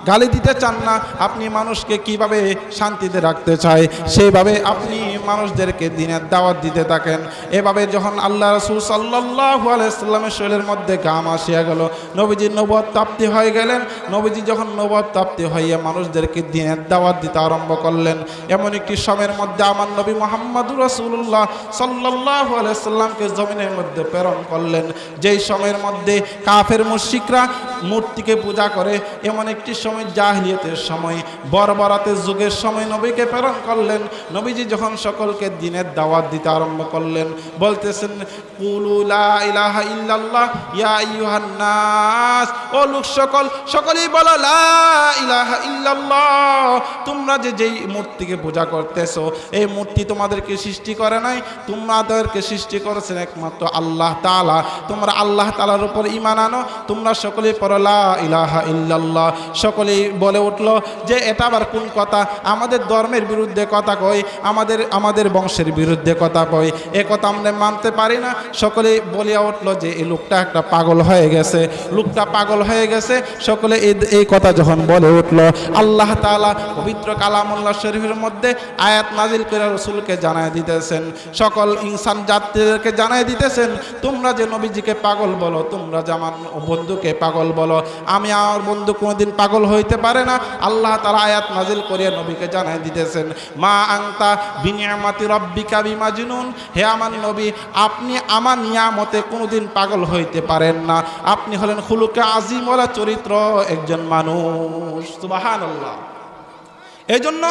A: গালি দিতে চান না, আপনি মানুষকে কিভাবে শান্তিতে রাখতে চায় সেইভাবে আপনি মানুষদেরকে দিনের দাওয়াত দিতে থাকেন। এভাবে যখন আল্লাহ রাসূল সাল্লাল্লাহু আলাইহি সাল্লামের শরীরের মধ্যে ঘাম আসিয়া গেল, নবীজি নবুয়ত প্রাপ্তি হয়ে গেলেন। নবীজি যখন নবুয়ত প্রাপ্তি হইয়া মানুষদেরকে দিনের দাওয়াত দিতে আরম্ভ করলেন, এমন একটি সময়ের মধ্যে আমার নবী মুহাম্মদুর রাসূলুল্লাহ সাল্লাল্লাহু আলাইহি সাল্লামকে জমিনের মধ্যে প্রেরণ করলেন। যেই সময়ের মধ্যে কাফের মুশরিকরা মূর্তিকে পূজা করে, এমন একটি সময় জাহিলিয়াতের সময়, বর্বরতের যুগের সময় নবীকে প্রেরণ করলেন। নবীজি যখন সকলকে দ্বীনের দাওয়াত দিতে আরম্ভ করলেন। বলতেছেন কুলু লা ইলাহা ইল্লাল্লাহ ইয়া আইয়ুহান নাস, ও লোক সকলেই বলো লা ইলাহা ইল্লাল্লাহ। তোমরা যেই মূর্তিকে পূজা করতেছো, এই মূর্তি তোমাদেরকে সৃষ্টি করে নাই, তোমাদেরকে সৃষ্টি করেছেন একমাত্র আল্লাহ তাআলা। তোমরা আল্লাহ তাআলার উপর ঈমান আনো। তোমরা সকলেই পড়ো লা ইলাহা ইল্লাল্লাহ। সকলেই বলে উঠল যে এটা আবার কোন কথা, আমাদের ধর্মের বিরুদ্ধে কথা কই, আমাদের বংশের বিরুদ্ধে কথা কই, এ কথা আমরা মানতে পারি না। সকলেই বলিয়া উঠল যে এই লোকটা একটা পাগল হয়ে গেছে, লোকটা পাগল হয়ে গেছে। সকলে এই কথা যখন বলে উঠল, আল্লাহ তাআলা পবিত্র কালামুল্লাহ শরীফের মধ্যে আয়াত নাজিল করে রাসূলকে জানায় দিতেছেন, সকল ইনসান জাতিদেরকে জানায় দিতেছেন, তোমরা যে নবীজিকে পাগল বলো, তোমরা যে আমার বন্ধুকে পাগল বলো, আমি আমার বন্ধু কোনোদিন পাগল হইতে পারে না। আল্লাহ তাআলা আয়াত নাজিল করে নবীকে জানায় দিতেছেন, মা আনতা বিনিয়ামাতি রাব্বিকা বিমাজনুন, হে আমার নবী, আপনি আমার নিয়ামতে কোনোদিন পাগল হইতে পারেন না। আপনি হলেন খুলুকে আজিম ওয়ালা চরিত্র একজন মানুষ। সুবহানাল্লাহ। এই জন্য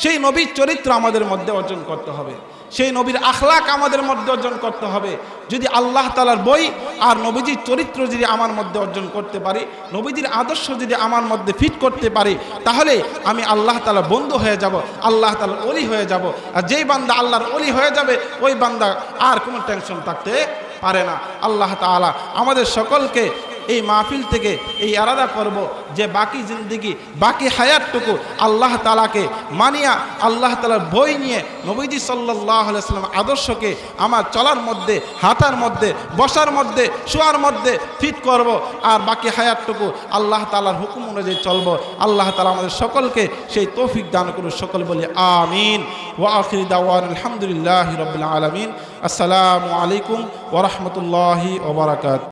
A: সেই নবীর চরিত্র আমাদের মধ্যে অর্জন করতে হবে, সেই নবীর আখলাক আমাদের মধ্যে অর্জন করতে হবে। যদি আল্লাহ তাআলার বই আর নবীজির চরিত্র যদি আমার মধ্যে অর্জন করতে পারি, নবীজির আদর্শ যদি আমার মধ্যে ফিট করতে পারি, তাহলে আমি আল্লাহ তাআলার বন্ধু হয়ে যাব, আল্লাহ তাআলার ওলি হয়ে যাব। আর যেই বান্দা আল্লাহর ওলি হয়ে যাবে, ওই বান্দা আর কোনো টেনশন থাকতে পারে না। আল্লাহ তাআলা আমাদের সকলকে এই মাহফিল থেকে এই আলাদা করব যে বাকি জিন্দেগি, বাকি হায়াতটুকু আল্লাহ তাআলাকে মানিয়া, আল্লাহ তাআলার বই নিয়ে নবীজি সাল্লাল্লাহু আলাইহি ওয়াসাল্লাম আদর্শকে আমার চলার মধ্যে, হাঁটার মধ্যে, বসার মধ্যে, শোয়ার মধ্যে ফিট করব। আর বাকি হায়াতটুকু আল্লাহ তাআলার হুকুম অনুযায়ী চলব। আল্লাহ তাআলা আমাদের সকলকে সেই তৌফিক দান করুন। সকল বলি আমিন। ওয়া আখিরু দাওয়ানা আলহামদুলিল্লাহি রাব্বিল আলামিন। আসসালামু আলাইকুম ওয়া রাহমাতুল্লাহি ওয়া বারাকাতুহু।